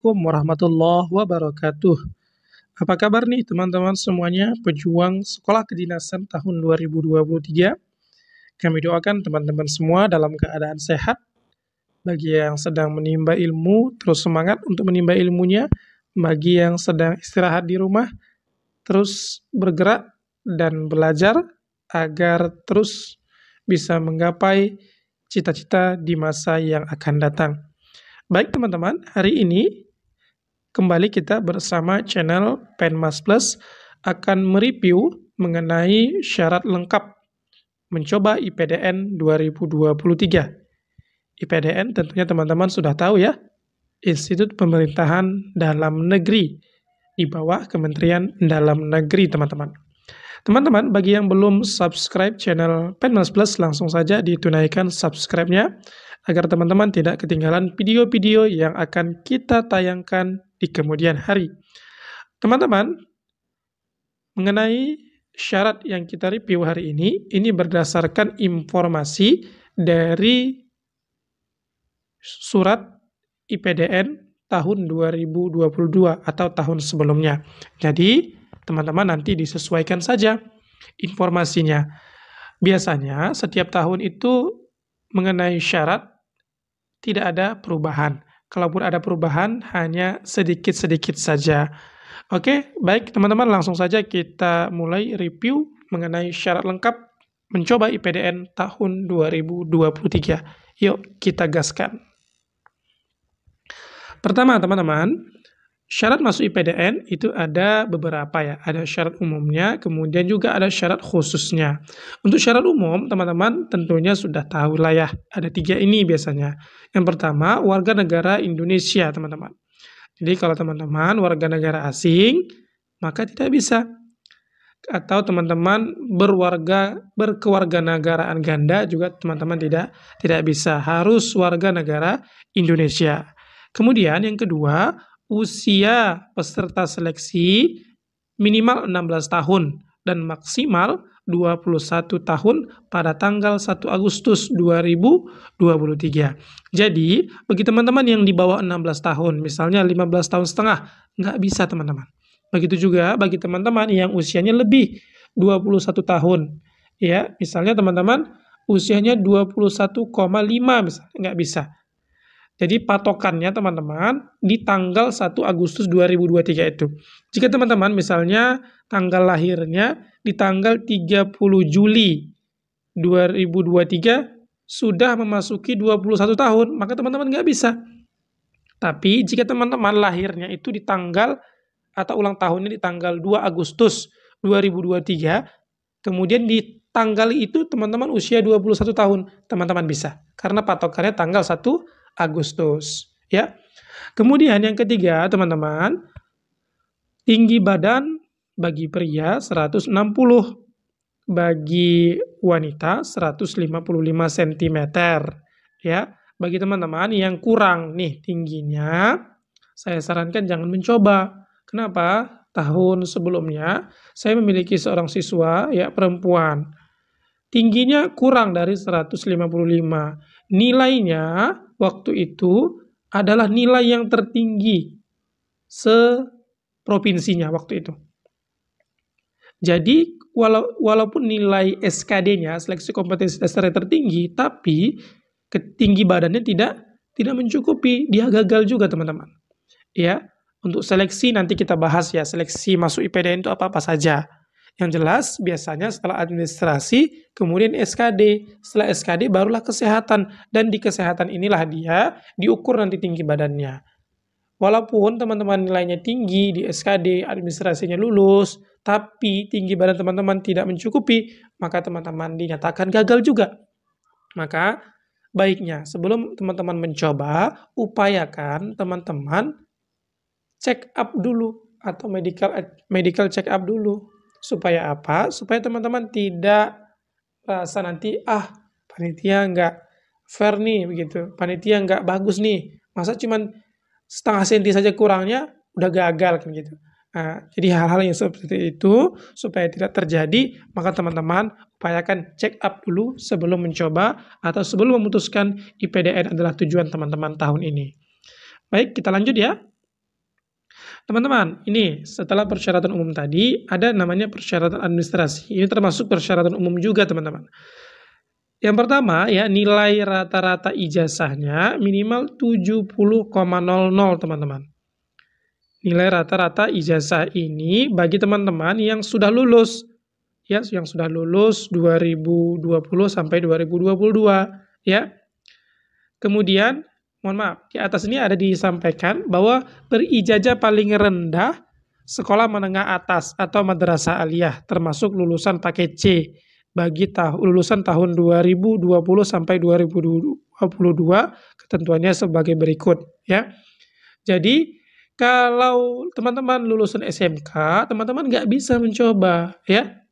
Assalamualaikum warahmatullahi wabarakatuh. Apa kabar nih teman-teman semuanya, pejuang sekolah kedinasan tahun 2023? Kami doakan teman-teman semua dalam keadaan sehat. Bagi yang sedang menimba ilmu, terus semangat untuk menimba ilmunya. Bagi yang sedang istirahat di rumah, terus bergerak dan belajar agar terus bisa menggapai cita-cita di masa yang akan datang. Baik teman-teman, hari ini kembali kita bersama channel Penmas Plus akan mereview mengenai syarat lengkap mencoba IPDN 2023. IPDN tentunya teman-teman sudah tahu ya, Institut Pemerintahan Dalam Negeri di bawah Kementerian Dalam Negeri teman-teman. Teman-teman, bagi yang belum subscribe channel Penmas Plus, langsung saja ditunaikan subscribe-nya agar teman-teman tidak ketinggalan video-video yang akan kita tayangkan di kemudian hari. Teman-teman, mengenai syarat yang kita review hari ini berdasarkan informasi dari surat IPDN tahun 2022 atau tahun sebelumnya. Jadi, teman-teman nanti disesuaikan saja informasinya. Biasanya setiap tahun itu mengenai syarat tidak ada perubahan. Kalaupun ada perubahan, hanya sedikit-sedikit saja. Oke, baik teman-teman, langsung saja kita mulai review mengenai syarat lengkap mencoba IPDN tahun 2023. Yuk, kita gaskan. Pertama, teman-teman, syarat masuk IPDN itu ada beberapa ya. Ada syarat umumnya, kemudian juga ada syarat khususnya. Untuk syarat umum, teman-teman tentunya sudah tahu lah ya. Ada 3 ini biasanya. Yang pertama, warga negara Indonesia, teman-teman. Jadi kalau teman-teman warga negara asing, maka tidak bisa. Atau teman-teman berkewarganegaraan ganda juga teman-teman tidak bisa. Harus warga negara Indonesia. Kemudian yang kedua, usia peserta seleksi minimal 16 tahun dan maksimal 21 tahun pada tanggal 1 Agustus 2023. Jadi, bagi teman-teman yang di bawah 16 tahun, misalnya 15 tahun setengah, nggak bisa teman-teman. Begitu juga bagi teman-teman yang usianya lebih 21 tahun. Ya, misalnya teman-teman usianya 21,5 misalnya, nggak bisa. Jadi patokannya teman-teman di tanggal 1 Agustus 2023 itu. Jika teman-teman misalnya tanggal lahirnya di tanggal 30 Juli 2023 sudah memasuki 21 tahun, maka teman-teman nggak bisa. Tapi jika teman-teman lahirnya itu di tanggal atau ulang tahunnya di tanggal 2 Agustus 2023, kemudian di tanggal itu teman-teman usia 21 tahun, teman-teman bisa. Karena patokannya tanggal 1 Agustus, ya. Kemudian yang ketiga, teman-teman, tinggi badan bagi pria 160, bagi wanita 155 cm, ya. Bagi teman-teman yang kurang nih tingginya, saya sarankan jangan mencoba. Kenapa? Tahun sebelumnya saya memiliki seorang siswa ya perempuan. Tingginya kurang dari 155. Nilainya waktu itu adalah nilai yang tertinggi seprovinsinya waktu itu. Jadi walaupun nilai SKD-nya, seleksi kompetensi dasar tertinggi, tapi tinggi badannya tidak mencukupi, dia gagal juga teman-teman. Ya, untuk seleksi nanti kita bahas ya, seleksi masuk IPDN itu apa-apa saja. Yang jelas biasanya setelah administrasi, kemudian SKD. Setelah SKD barulah kesehatan. Dan di kesehatan inilah dia diukur nanti tinggi badannya. Walaupun teman-teman nilainya tinggi di SKD, administrasinya lulus, tapi tinggi badan teman-teman tidak mencukupi, maka teman-teman dinyatakan gagal juga. Maka baiknya sebelum teman-teman mencoba, upayakan teman-teman check up dulu atau medical check up dulu. Supaya apa? Supaya teman-teman tidak rasa nanti, panitia nggak fair nih, begitu. Panitia nggak bagus nih. Masa cuman setengah senti saja kurangnya, udah gagal, kan gitu. Nah, jadi hal-hal yang seperti itu, supaya tidak terjadi, maka teman-teman upayakan check up dulu sebelum mencoba, atau sebelum memutuskan IPDN adalah tujuan teman-teman tahun ini. Baik, kita lanjut ya. Teman-teman, ini setelah persyaratan umum tadi, ada namanya persyaratan administrasi. Ini termasuk persyaratan umum juga, teman-teman. Yang pertama ya, nilai rata-rata ijazahnya minimal 70,00, teman-teman. Nilai rata-rata ijazah ini bagi teman-teman yang sudah lulus, ya, yang sudah lulus 2020 sampai 2022, ya. Kemudian, mohon maaf, di atas ini ada disampaikan bahwa berijazah paling rendah sekolah menengah atas atau madrasah aliyah, termasuk lulusan paket C bagi lulusan tahun 2020 sampai 2022, ketentuannya sebagai berikut, ya. Jadi, kalau teman-teman lulusan SMK, teman-teman nggak bisa mencoba, ya.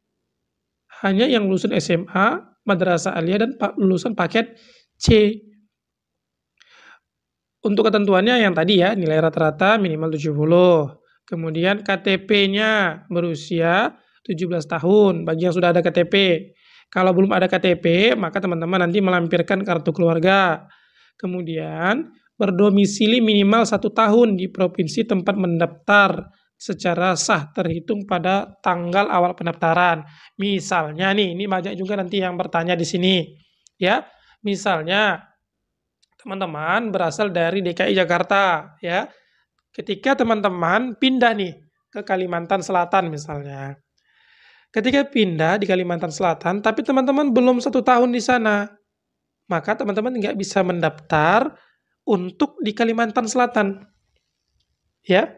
Hanya yang lulusan SMA, madrasah aliyah, dan lulusan paket C. Untuk ketentuannya yang tadi ya, nilai rata-rata minimal 70. Kemudian KTP-nya berusia 17 tahun bagi yang sudah ada KTP. Kalau belum ada KTP, maka teman-teman nanti melampirkan kartu keluarga. Kemudian berdomisili minimal 1 tahun di provinsi tempat mendaftar secara sah terhitung pada tanggal awal pendaftaran. Misalnya nih, ini banyak juga nanti yang bertanya di sini, ya. Misalnya teman-teman berasal dari DKI Jakarta, ya. Ketika teman-teman pindah nih ke Kalimantan Selatan misalnya. Ketika pindah di Kalimantan Selatan, tapi teman-teman belum 1 tahun di sana, maka teman-teman nggak bisa mendaftar untuk di Kalimantan Selatan, ya,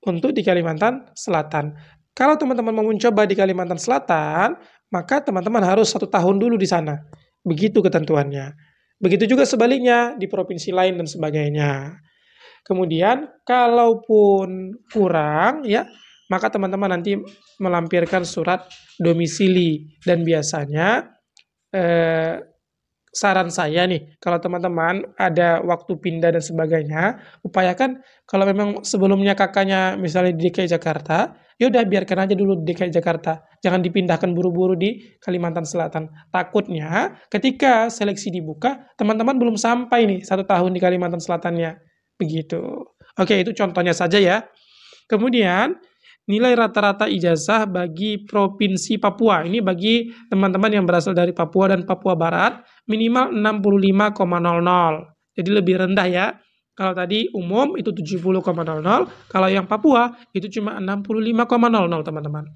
untuk di Kalimantan Selatan. Kalau teman-teman mau mencoba di Kalimantan Selatan, maka teman-teman harus 1 tahun dulu di sana. Begitu ketentuannya. Begitu juga sebaliknya di provinsi lain dan sebagainya. Kemudian, kalaupun kurang, ya, maka teman-teman nanti melampirkan surat domisili. Dan biasanya, saran saya nih, kalau teman-teman ada waktu pindah dan sebagainya, upayakan kalau memang sebelumnya kakaknya misalnya di DKI Jakarta, ya udah biarkan aja dulu di DKI Jakarta. Jangan dipindahkan buru-buru di Kalimantan Selatan. Takutnya ketika seleksi dibuka, teman-teman belum sampai nih 1 tahun di Kalimantan Selatannya. Begitu. Oke, itu contohnya saja ya. Kemudian, nilai rata-rata ijazah bagi Provinsi Papua. Ini bagi teman-teman yang berasal dari Papua dan Papua Barat, minimal 65,00. Jadi lebih rendah ya. Kalau tadi umum itu 70,00, kalau yang Papua itu cuma 65,00, teman-teman.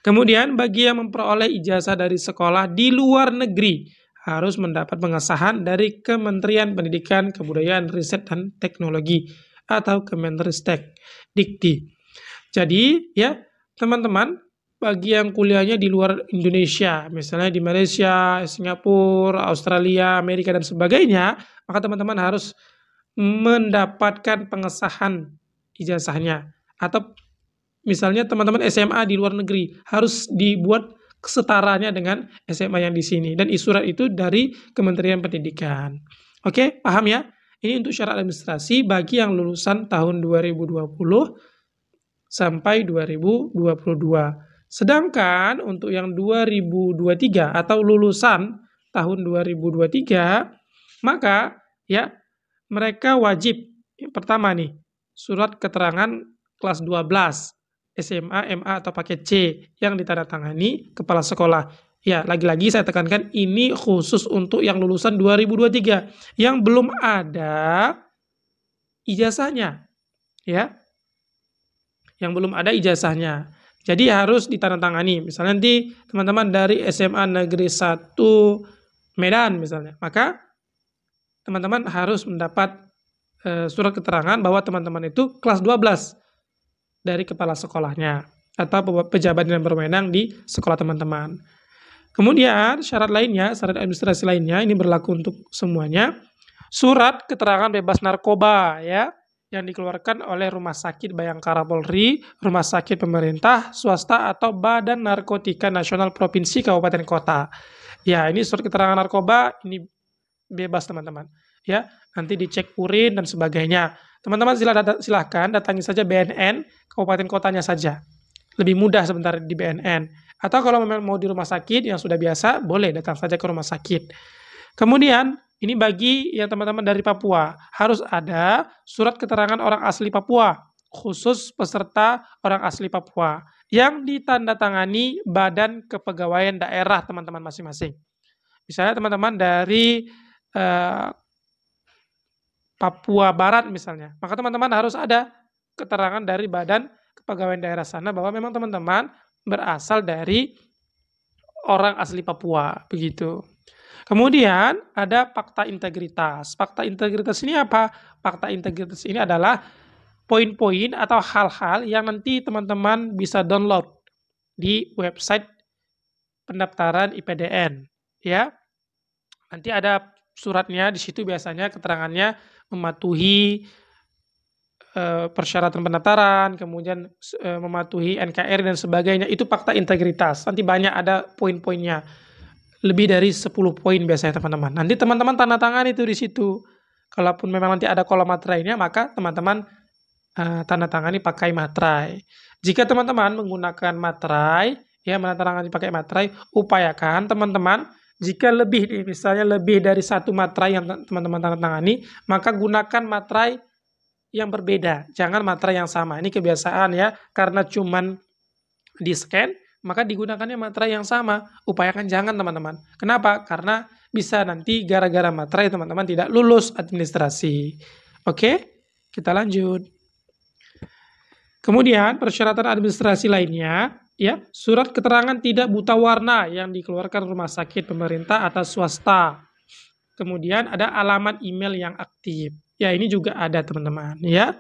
Kemudian bagi yang memperoleh ijazah dari sekolah di luar negeri, harus mendapat pengesahan dari Kementerian Pendidikan, Kebudayaan, Riset, dan Teknologi atau Kemenristek Dikti. Jadi ya teman-teman, bagi yang kuliahnya di luar Indonesia, misalnya di Malaysia, Singapura, Australia, Amerika, dan sebagainya, maka teman-teman harus mendapatkan pengesahan ijazahnya. Atau misalnya teman-teman SMA di luar negeri, harus dibuat kesetaranya dengan SMA yang di sini. Dan surat itu dari Kementerian Pendidikan. Oke, paham ya? Ini untuk syarat administrasi bagi yang lulusan tahun 2020 sampai 2022. Sedangkan untuk yang 2023 atau lulusan tahun 2023, maka ya mereka wajib pertama nih, surat keterangan kelas 12 SMA, MA, atau paket C yang ditandatangani kepala sekolah. Ya, lagi-lagi saya tekankan ini khusus untuk yang lulusan 2023 yang belum ada ijazahnya, ya. Yang belum ada ijazahnya. Jadi harus ditandatangani. Misalnya nanti teman-teman dari SMA Negeri 1 Medan misalnya, maka teman-teman harus mendapat surat keterangan bahwa teman-teman itu kelas 12 dari kepala sekolahnya atau pejabat yang berwenang di sekolah teman-teman. Kemudian syarat lainnya, syarat administrasi lainnya ini berlaku untuk semuanya. Surat keterangan bebas narkoba ya yang dikeluarkan oleh Rumah Sakit Bayangkara Polri, Rumah Sakit Pemerintah, Swasta, atau Badan Narkotika Nasional Provinsi Kabupaten Kota. Ya, ini surat keterangan narkoba ini bebas teman-teman. Ya, nanti dicek urin dan sebagainya. Teman-teman silahkan datangi saja BNN kabupaten kotanya saja. Lebih mudah sebentar di BNN. Atau kalau memang mau di rumah sakit yang sudah biasa, boleh datang saja ke rumah sakit. Kemudian, ini bagi yang teman-teman dari Papua, harus ada surat keterangan orang asli Papua khusus peserta orang asli Papua yang ditandatangani Badan Kepegawaian Daerah teman-teman masing-masing. Misalnya teman-teman dari Papua Barat misalnya, maka teman-teman harus ada keterangan dari Badan Kepegawaian Daerah sana bahwa memang teman-teman berasal dari orang asli Papua, begitu. Kemudian ada fakta integritas. Fakta integritas ini apa? Fakta integritas ini adalah poin-poin atau hal-hal yang nanti teman-teman bisa download di website pendaftaran IPDN, ya. Nanti ada suratnya di situ, biasanya keterangannya mematuhi persyaratan pendaftaran, kemudian mematuhi NKRI dan sebagainya. Itu fakta integritas. Nanti banyak ada poin-poinnya. Lebih dari 10 poin biasanya teman-teman. Nanti teman-teman tanda tangan itu di situ. Kalaupun memang nanti ada kolom materainya, maka teman-teman tanda tangani pakai materai. Jika teman-teman menggunakan materai, ya menandatangani pakai materai, upayakan teman-teman jika lebih, misalnya lebih dari satu materai yang teman-teman tanda tangani, maka gunakan materai yang berbeda, jangan materai yang sama. Ini kebiasaan ya, karena cuman di scan, maka digunakannya materai yang sama. Upayakan jangan teman-teman. Kenapa? Karena bisa nanti gara-gara materai teman-teman tidak lulus administrasi. Oke, kita lanjut. Kemudian persyaratan administrasi lainnya, ya, surat keterangan tidak buta warna yang dikeluarkan rumah sakit pemerintah atau swasta. Kemudian ada alamat email yang aktif. Ya, ini juga ada teman-teman, ya.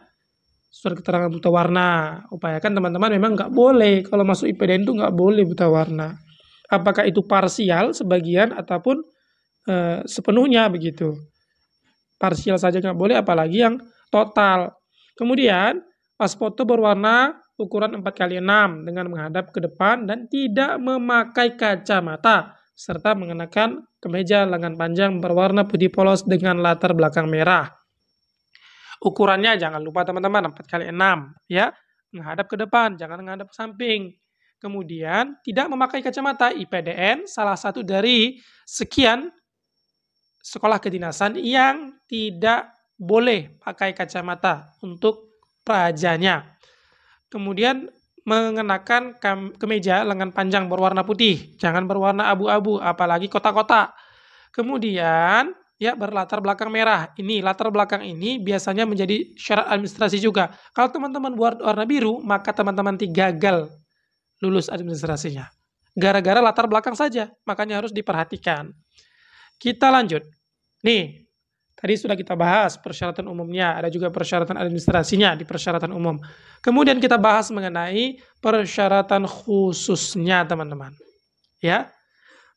Surat keterangan buta warna. Upayakan teman-teman memang nggak boleh, kalau masuk IPDN itu nggak boleh buta warna. Apakah itu parsial, sebagian, ataupun sepenuhnya begitu. Parsial saja nggak boleh, apalagi yang total. Kemudian, pas foto berwarna ukuran 4x6 dengan menghadap ke depan dan tidak memakai kacamata, serta mengenakan kemeja lengan panjang berwarna putih polos dengan latar belakang merah. Ukurannya jangan lupa teman-teman 4x6 ya, menghadap ke depan, jangan menghadap ke samping. Kemudian tidak memakai kacamata. IPDN salah satu dari sekian sekolah kedinasan yang tidak boleh pakai kacamata untuk prajanya. Kemudian mengenakan kemeja lengan panjang berwarna putih, jangan berwarna abu-abu, apalagi kotak-kotak. Kemudian ya berlatar belakang merah. Ini latar belakang ini biasanya menjadi syarat administrasi juga. Kalau teman-teman buat warna biru, maka teman-teman gagal lulus administrasinya. Gara-gara latar belakang saja, makanya harus diperhatikan. Kita lanjut. Nih, tadi sudah kita bahas persyaratan umumnya, ada juga persyaratan administrasinya di persyaratan umum. Kemudian kita bahas mengenai persyaratan khususnya, teman-teman. Ya.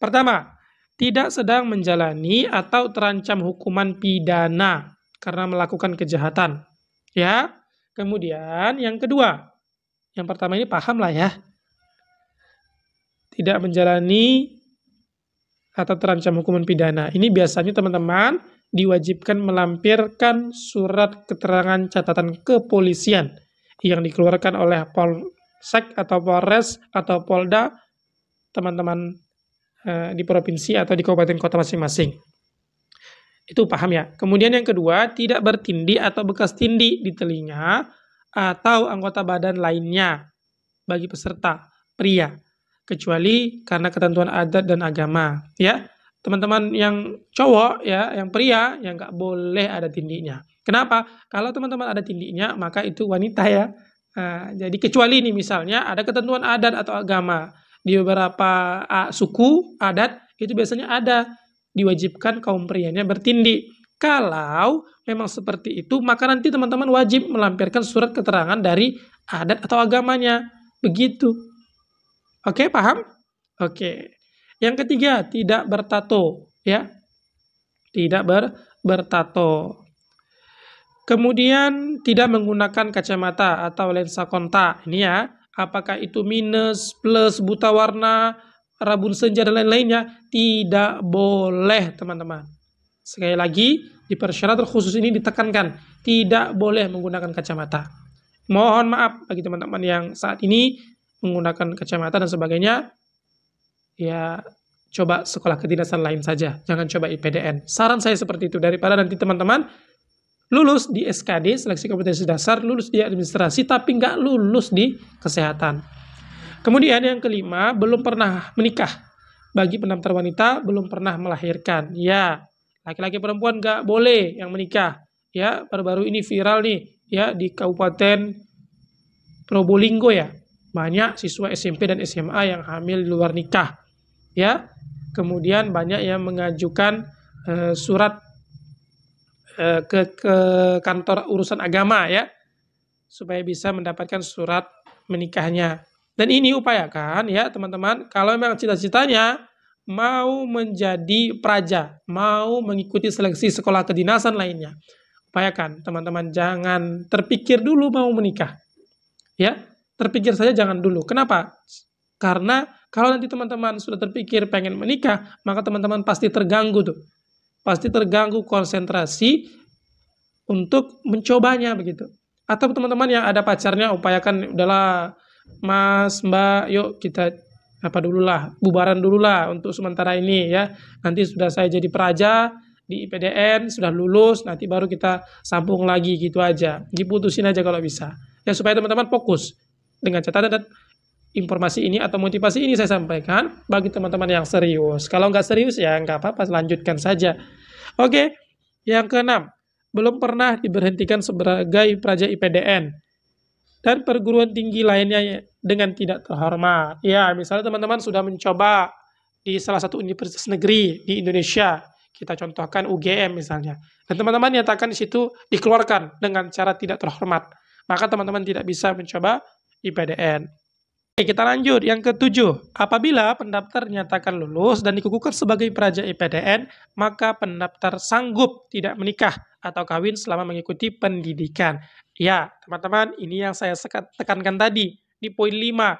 Pertama, tidak sedang menjalani atau terancam hukuman pidana karena melakukan kejahatan. Ya. Kemudian yang kedua, yang pertama ini paham lah ya. Tidak menjalani atau terancam hukuman pidana. Ini biasanya teman-teman diwajibkan melampirkan surat keterangan catatan kepolisian yang dikeluarkan oleh Polsek atau Polres atau Polda teman-teman di provinsi atau di kabupaten kota masing-masing. Itu paham ya. Kemudian yang kedua, tidak bertindih atau bekas tindih di telinga atau anggota badan lainnya bagi peserta pria, kecuali karena ketentuan adat dan agama. Ya, teman-teman yang cowok ya, yang pria yang nggak boleh ada tindihnya. Kenapa? Kalau teman-teman ada tindihnya, maka itu wanita ya. Jadi kecuali ini misalnya ada ketentuan adat atau agama. Di beberapa suku, adat, itu biasanya ada. Diwajibkan kaum prianya bertindih. Kalau memang seperti itu, maka nanti teman-teman wajib melampirkan surat keterangan dari adat atau agamanya. Begitu. Oke, paham? Oke. Yang ketiga, tidak bertato. Ya. Tidak bertato. Kemudian, tidak menggunakan kacamata atau lensa kontak. Ini ya. Apakah itu minus, plus, buta warna, rabun senja, dan lain-lainnya? Tidak boleh, teman-teman. Sekali lagi, di persyaratan khusus ini ditekankan, tidak boleh menggunakan kacamata. Mohon maaf bagi teman-teman yang saat ini menggunakan kacamata dan sebagainya, ya coba sekolah kedinasan lain saja. Jangan coba IPDN. Saran saya seperti itu, daripada nanti teman-teman lulus di SKD, seleksi kompetensi dasar, lulus di administrasi, tapi nggak lulus di kesehatan. Kemudian yang kelima, belum pernah menikah. Bagi pendaftar wanita, belum pernah melahirkan. Ya, laki-laki perempuan nggak boleh yang menikah. Ya, baru-baru ini viral nih, ya, di Kabupaten Probolinggo ya. Banyak siswa SMP dan SMA yang hamil di luar nikah. Ya, kemudian banyak yang mengajukan surat ke kantor urusan agama ya, supaya bisa mendapatkan surat menikahnya. Dan ini upayakan ya teman-teman, kalau memang cita-citanya mau menjadi praja, mau mengikuti seleksi sekolah kedinasan lainnya, upayakan teman-teman jangan terpikir dulu mau menikah. Ya, terpikir saja jangan dulu. Kenapa? Karena kalau nanti teman-teman sudah terpikir pengen menikah, maka teman-teman pasti terganggu tuh. Pasti terganggu konsentrasi untuk mencobanya begitu. Atau teman-teman yang ada pacarnya, upayakan udahlah Mas, Mbak, yuk kita bubaran dulu lah untuk sementara ini ya. Nanti sudah saya jadi praja di IPDN, sudah lulus, nanti baru kita sambung lagi gitu aja. Diputusin aja kalau bisa. Ya supaya teman-teman fokus. Dengan catatan dan informasi ini atau motivasi ini saya sampaikan bagi teman-teman yang serius. Kalau nggak serius ya nggak apa-apa, lanjutkan saja. Oke, yang keenam, belum pernah diberhentikan sebagai praja IPDN dan perguruan tinggi lainnya dengan tidak terhormat. Ya, misalnya teman-teman sudah mencoba di salah satu universitas negeri di Indonesia, kita contohkan UGM misalnya, dan teman-teman nyatakan di situ dikeluarkan dengan cara tidak terhormat, maka teman-teman tidak bisa mencoba IPDN. Oke, kita lanjut. Yang ketujuh, apabila pendaftar nyatakan lulus dan dikukuhkan sebagai praja IPDN, maka pendaftar sanggup tidak menikah atau kawin selama mengikuti pendidikan. Ya, teman-teman, ini yang saya tekankan tadi di poin 5.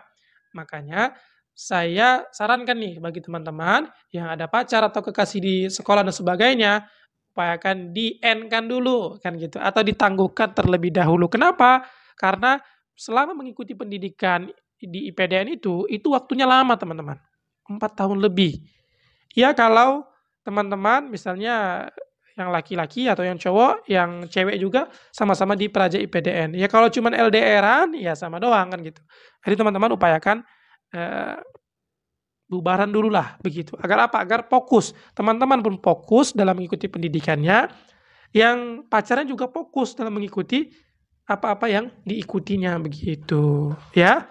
Makanya saya sarankan nih bagi teman-teman yang ada pacar atau kekasih di sekolah dan sebagainya, upayakan di-end-kan dulu kan gitu atau ditangguhkan terlebih dahulu. Kenapa? Karena selama mengikuti pendidikan di IPDN itu waktunya lama teman-teman, 4 tahun lebih. Ya kalau teman-teman misalnya yang laki-laki atau yang cowok, yang cewek juga sama-sama di praja IPDN. Ya kalau cuma LDR-an ya sama doang kan gitu. Jadi teman-teman upayakan bubaran dulu lah begitu. Agar apa? Agar fokus. Teman-teman pun fokus dalam mengikuti pendidikannya, yang pacarnya juga fokus dalam mengikuti apa-apa yang diikutinya begitu. Ya.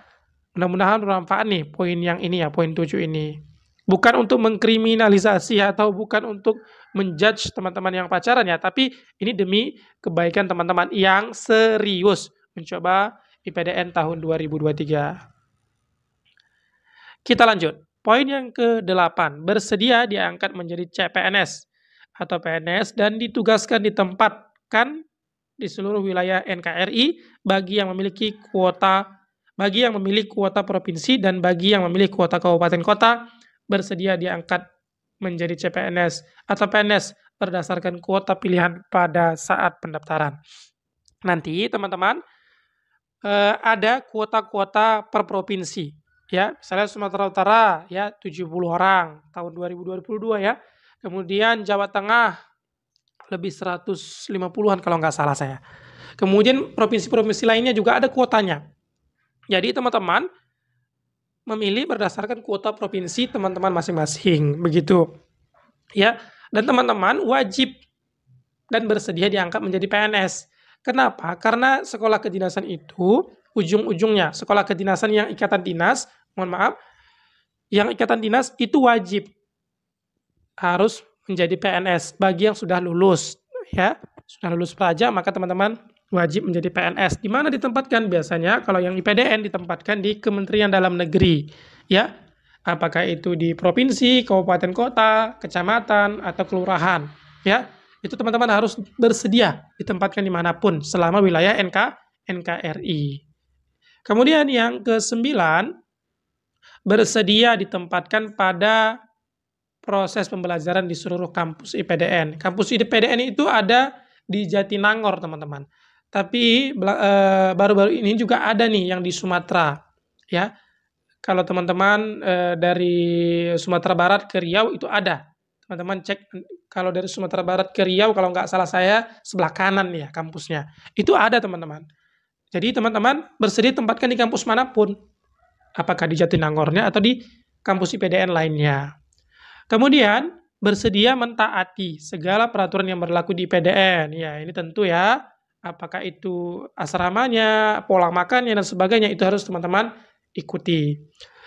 Mudah-mudahan bermanfaat nih poin yang ini ya, poin 7 ini. Bukan untuk mengkriminalisasi atau bukan untuk menjudge teman-teman yang pacaran ya, tapi ini demi kebaikan teman-teman yang serius mencoba IPDN tahun 2023. Kita lanjut. Poin yang ke-8, bersedia diangkat menjadi CPNS atau PNS dan ditugaskan ditempatkan di seluruh wilayah NKRI bagi yang memiliki kuota provinsi dan bagi yang memilih kuota kabupaten kota bersedia diangkat menjadi CPNS atau PNS berdasarkan kuota pilihan pada saat pendaftaran. Nanti teman-teman ada kuota-kuota per provinsi ya, misalnya Sumatera Utara ya 70 orang tahun 2022 ya. Kemudian Jawa Tengah lebih 150-an kalau nggak salah saya. Kemudian provinsi-provinsi lainnya juga ada kuotanya. Jadi teman-teman memilih berdasarkan kuota provinsi teman-teman masing-masing, begitu. Ya, dan teman-teman wajib dan bersedia diangkat menjadi PNS. Kenapa? Karena sekolah kedinasan itu ujung-ujungnya sekolah kedinasan yang ikatan dinas, yang ikatan dinas itu wajib harus menjadi PNS bagi yang sudah lulus, ya, sudah lulus praja, maka teman-teman wajib menjadi PNS. Di mana ditempatkan? Biasanya kalau yang IPDN ditempatkan di Kementerian Dalam Negeri, ya. Apakah itu di provinsi, kabupaten kota, kecamatan, atau kelurahan, ya. Itu teman-teman harus bersedia ditempatkan dimanapun selama wilayah NKRI. Kemudian yang ke-9, bersedia ditempatkan pada proses pembelajaran di seluruh kampus IPDN. Kampus IPDN itu ada di Jatinangor, teman-teman. Tapi baru-baru ini juga ada nih yang di Sumatera, ya. Kalau teman-teman dari Sumatera Barat ke Riau itu ada. Teman-teman cek kalau dari Sumatera Barat ke Riau, kalau nggak salah saya sebelah kanan ya kampusnya. Itu ada teman-teman. Jadi teman-teman bersedia tempatkan di kampus manapun. Apakah di Jatinangornya atau di kampus IPDN lainnya. Kemudian bersedia mentaati segala peraturan yang berlaku di IPDN. Ya, ini tentu ya. Apakah itu asramanya, pola makannya dan sebagainya itu harus teman-teman ikuti.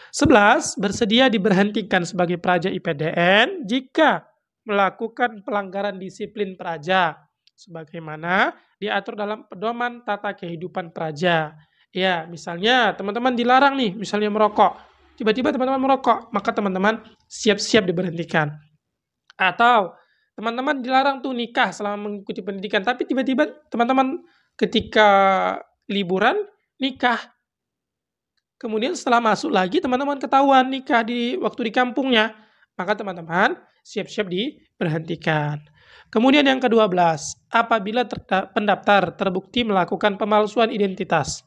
11. Bersedia diberhentikan sebagai praja IPDN jika melakukan pelanggaran disiplin praja sebagaimana diatur dalam pedoman tata kehidupan praja. Ya, misalnya teman-teman dilarang nih, misalnya merokok. Tiba-tiba teman-teman merokok, maka teman-teman siap-siap diberhentikan. Atau teman-teman dilarang tuh nikah selama mengikuti pendidikan, tapi tiba-tiba teman-teman ketika liburan nikah. Kemudian setelah masuk lagi teman-teman ketahuan nikah di waktu di kampungnya, maka teman-teman siap-siap diberhentikan. Kemudian yang ke-12, apabila pendaftar terbukti melakukan pemalsuan identitas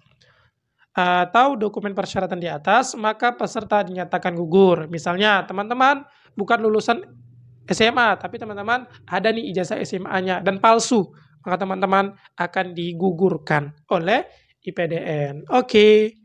atau dokumen persyaratan di atas, maka peserta dinyatakan gugur. Misalnya teman-teman bukan lulusan SMA, tapi teman-teman ada nih ijazah SMA-nya dan palsu, maka teman-teman akan digugurkan oleh IPDN. Oke.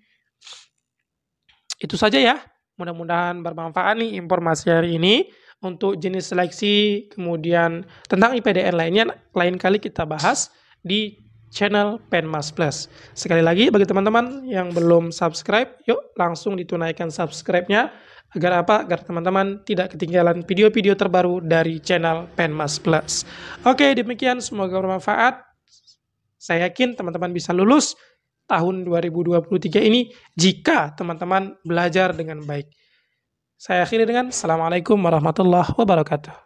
Itu saja ya. Mudah-mudahan bermanfaat nih informasi hari ini untuk jenis seleksi, kemudian tentang IPDN lainnya lain kali kita bahas di channel Penmas Plus. Sekali lagi bagi teman-teman yang belum subscribe, yuk langsung ditunaikan subscribe-nya agar apa? Agar teman-teman tidak ketinggalan video-video terbaru dari channel Penmas Plus. Oke, demikian semoga bermanfaat. Saya yakin teman-teman bisa lulus tahun 2023 ini jika teman-teman belajar dengan baik. Saya akhiri dengan Assalamualaikum warahmatullahi wabarakatuh.